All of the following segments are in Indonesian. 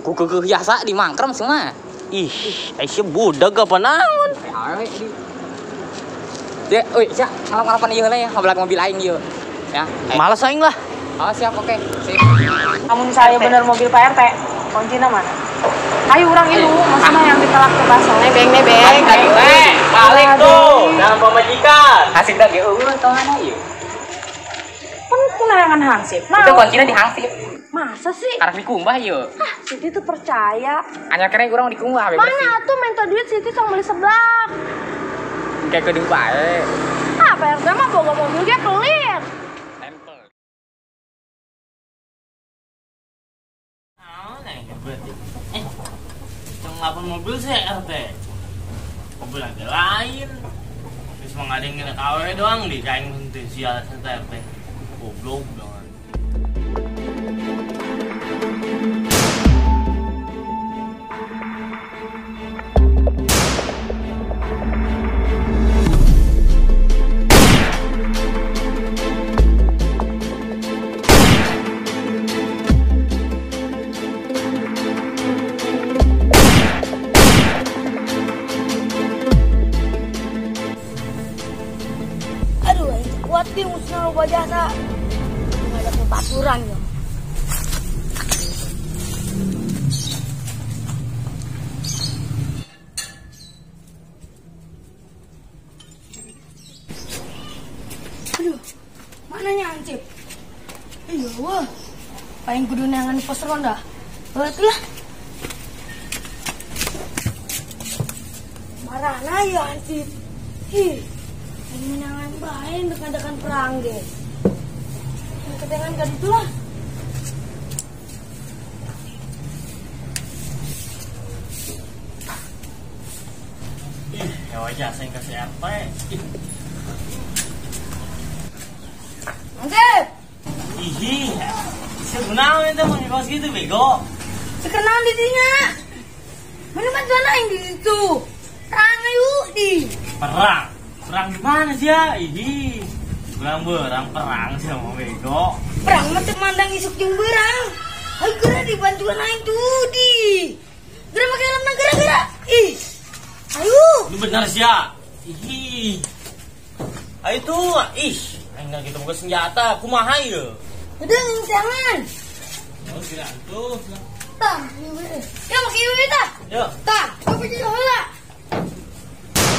ku biasa di mangkrem semua. Ih, Aisyah budak apa naon? Ya, wih, siap. Ngalap-ngalapan ieu lah ya, ngobrol mobil aing ieu. Ya. Malas aing lah. Oh, siap, oke. Sip. Namun saya bener mobil Pak RT, kuncinya mana? Ayo urang ilu, maksudnya yang ditelak ke baso. Nebeng. Balik tuh, dalam pemajikan. Hasik dah ge eueuh tong ana ieu. Kan kunayangan hansip. Itu kuncinya dihangsip. Masa sih? Karek dikumbah ieu. Siti tuh percaya. Anyar kene urang dikumbah we bersih. Mana tuh minta duit Siti tong beli seblak. Kayak kudu bae. Pak RT mah boga mobil ge pelit. Tempel. Yang ngapun mobil saya RT. Mobil aja lain. Terus mengadengin KW doang di kain henteu sia santai RT. Goblok banget. Aduh, kuat di musnah lo jasa. Ada kepaturan ya. Aduh, mananya Ancip? Iya, wah. Paling kudu nangan pos ronda. Berarti lah. Marana ya Ancip. Ih. Menangan baik dekan-dekan perang deh. Kedengan gak gitu lah. Ih, ya wajah saya kasih RT. Angkep. Ih, sebenarnya itu mau ngekos gitu bego. Sekarang di dinya. Mana bantuan aing di situ. Perang yuk di. Perang gimana sih ya? Ih, perang sih mau bego. Perang mah mandang isuk jeung berang. Ayo geura dibantuan aing tuh di. Geura make helmna geura. Ih. Ayo. Itu benar sih ya. Ih. Ayo tuh, ih. Aing enggak gitu buka senjata, kumaha ieu? Udah jangan. Oh, kira tuh. Tah, ya make ieu tah. Yuk. Tah, kopi di heula.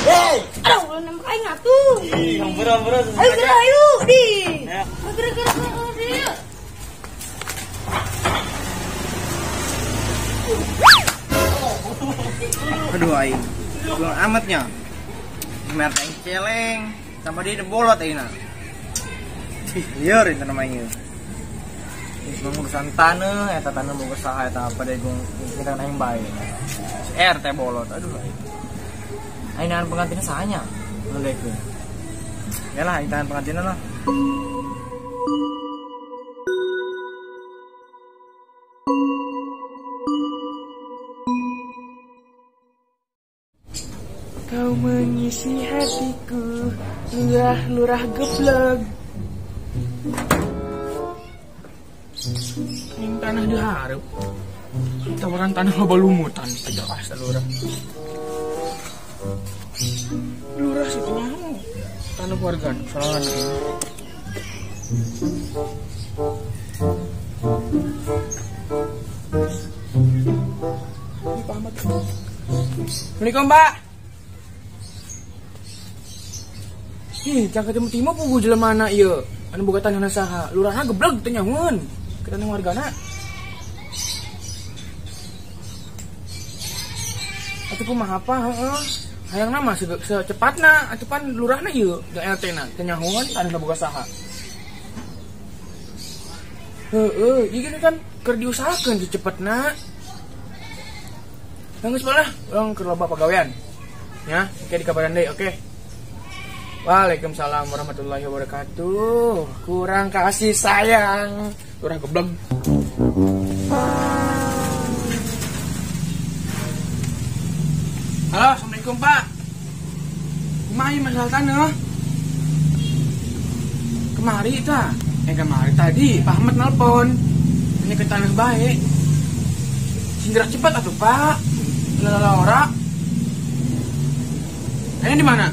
Hey. Aduh, ulah nembak aing atuh. Ih, yang berat. Ayo geura ayo di. Ya. Geura di. Aduh aing, belum amatnya. Merta yang celeng, sama dia bolot aing na. Liar itu namanya. Ini urusan tanah, eta tanah mau usaha eta apa deh gue kita aing bae. RT bolot, aduh aing. Aing nahan pengantinnya sahanya, ngedekeun. Ya lah, aing tahan pengantinnya lah. Kau mengisi hatiku, lurah geblek. Yang tanah diharap, tawaran tanah balumutan aja pas lurah. Lurah sih punya tanah warga, soalnya ini. Assalamualaikum, Mbak. Ih, jangan ketemu Timo pugu jelema mana ieu. Anu boga tanah saha? Lurahna geblek teh nyamun. Ke tanah wargana. Atuh kumaha apa heeh. Hayang nama secepatna atuh pan lurahna ieu da LT-na teh nyamun tanah boga saha. Heeh, ieu kan keur diusahakeun secepatna. Geus bae lah, urang keur loba pagawean. Ya, oke dikabaran deui, oke. Waalaikumsalam warahmatullahi wabarakatuh. Kurang kasih sayang, kurang geblek. Halo, assalamualaikum Pak. Kumaha masalah tanah? Kemari ta? Kemari tadi Pak Ahmad nelpon. Ini ke tanah baik. gerak cepat atuh Pak. Lala ora. Ini di mana?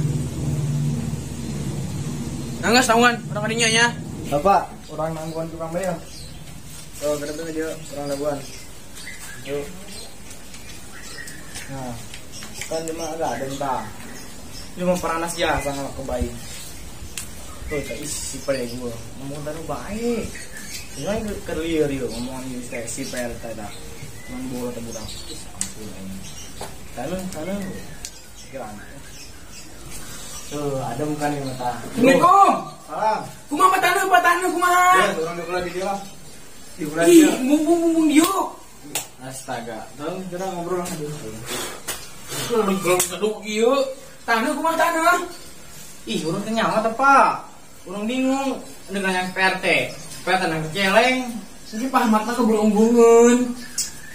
Nanggas tahuan orang kadinya nya. Bapak, orang nangguan tukang bayar. Tuh, gede aja orang nangguan. Yuk. Nah, kan cuma agak ada entah. Cuma peranas jasa sama kebaik. Tuh, tak isi pada gue. Ngomong tadi baik. Jangan kerliar yuk ngomong ini si per tadi. Cuman bola terbudak. Ampun ini. Tanah. Kira. Tuh, ada bukan yang mata. Assalamualaikum. Salam. Kumaha tanah kumaha? Ya, orang dulu di dia lah. Di ulah Ih, dia. mumpung dia. Astaga. Tahu kita ngobrol lah dulu. Belum seduk ieu. Tanah kumaha tanah? Ih, orang kenyang atau Pak? Orang bingung dengan yang PRT. PRT yang celeng. Ini pahamatna keberungungan.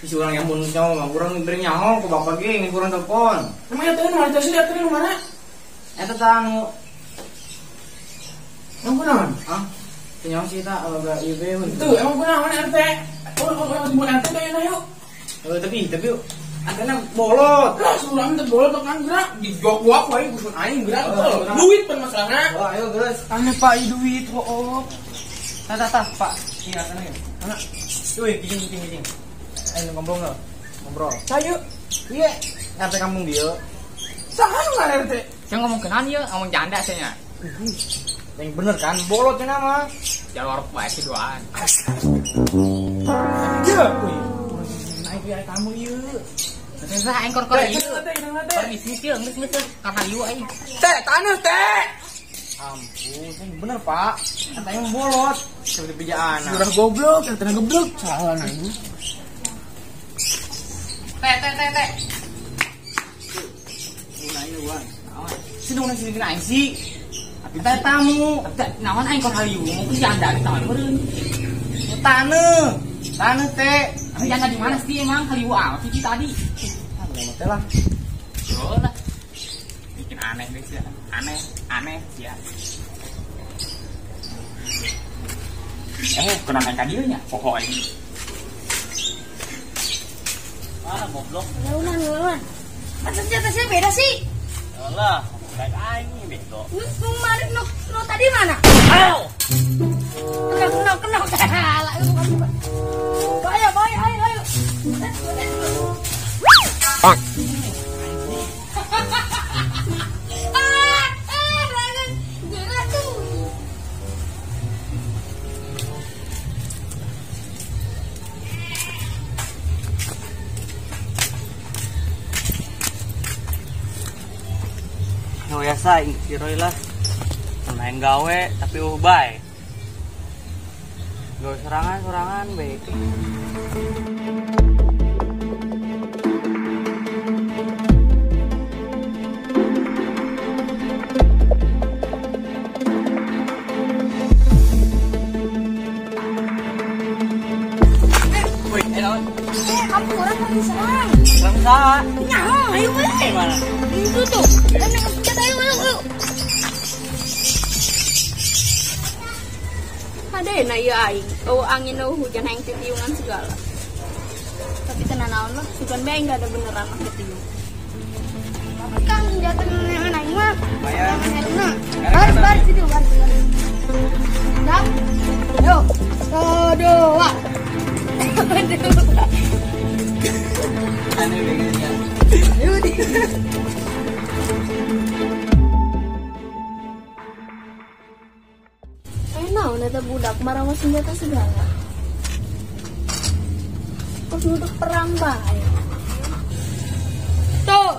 Isi orang yang bunuh nyawa, orang beri nyawa ke bapak geng, kurang telepon. Namanya teh nu teh lihat teh nu mana? Eta tanu. Yang kunaon? Ah, kenyang sih tak agak ieu we. Tuh, emang kunaon RT? Oh, di RT teh na yuk. Tapi antena bolot. Lah sulam teh bolot kan gerak digogok wae kusun aing gerak. Duit pan masalahna. Wah, ayo geus. Tanya Pak duit hoop. Tah, Pak. Iya sana ya. Mana? Wih, kijing. Ayo ngobrol. Sayu. Iya, RT kampung dia. Saha nu RT? Yang ngomong kenan ya, ngomong janda saya. Yang bener kan, bolotnya nama. Jalur baik keduaan. Iya. Naik biar kamu yuk. Saya engkor ieu. Permisi teh, geus karena ieu aing. Teh, tanah teh. Ampun, yang bener Pak. Katanya bolot. Seperti pijaan. Udah goblok, yang tengah goblok. Salah ibu. Teh. Ini gua. Sini dong sini aing sih. Tapi teh tamu. Tapi naon aing kor haliu, mau janda di tahun meureun. Tanah teh. Tapi janda di mana sih emang haliu apa sih tadi? Udah teh lah. Oh lah. Bikin aneh deh sih. Aneh ya. Kenapa ka dieu nya? Pokok ini. Mana goblok? Lawan. Masa senjata saya beda sih? Alah, kayak aing ini bego. Nu Malik no tadi mana? Ayo. Kena. Salah itu bukan. Ayo. Pak. Lagan. Gerak tuh. Yo ya saing kiroi lah. Main gawe tapi bae. Gawe serangan baik. Kamu orang lagi serang. Bangsa. Nyaho, ayo we. Mana? Itu tuh. Kan dengan senjata ayo. Ada na ieu aing. Angin hujan hayang titiungan segala. Tapi tenan naon mah, sugan bae enggak ada beneran mah ketiung. Kan senjata nenek aing mah. Bayar. Baris situ, baris. Dah. Yo. Doa. Aneh begini. Yudi. Naon eta budak marawa senjata segala. Kok nuduh perang bae. Tuh,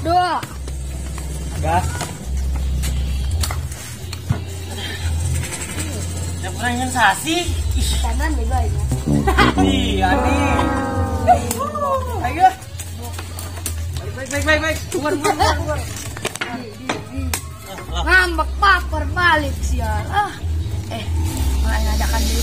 doa. Gas. Ya pengen sasi. Kanan nih guys. Ih, aneh. Ayo. Baik. Keluar. Ngambek papar balik sial. Malah ngadakan dulu.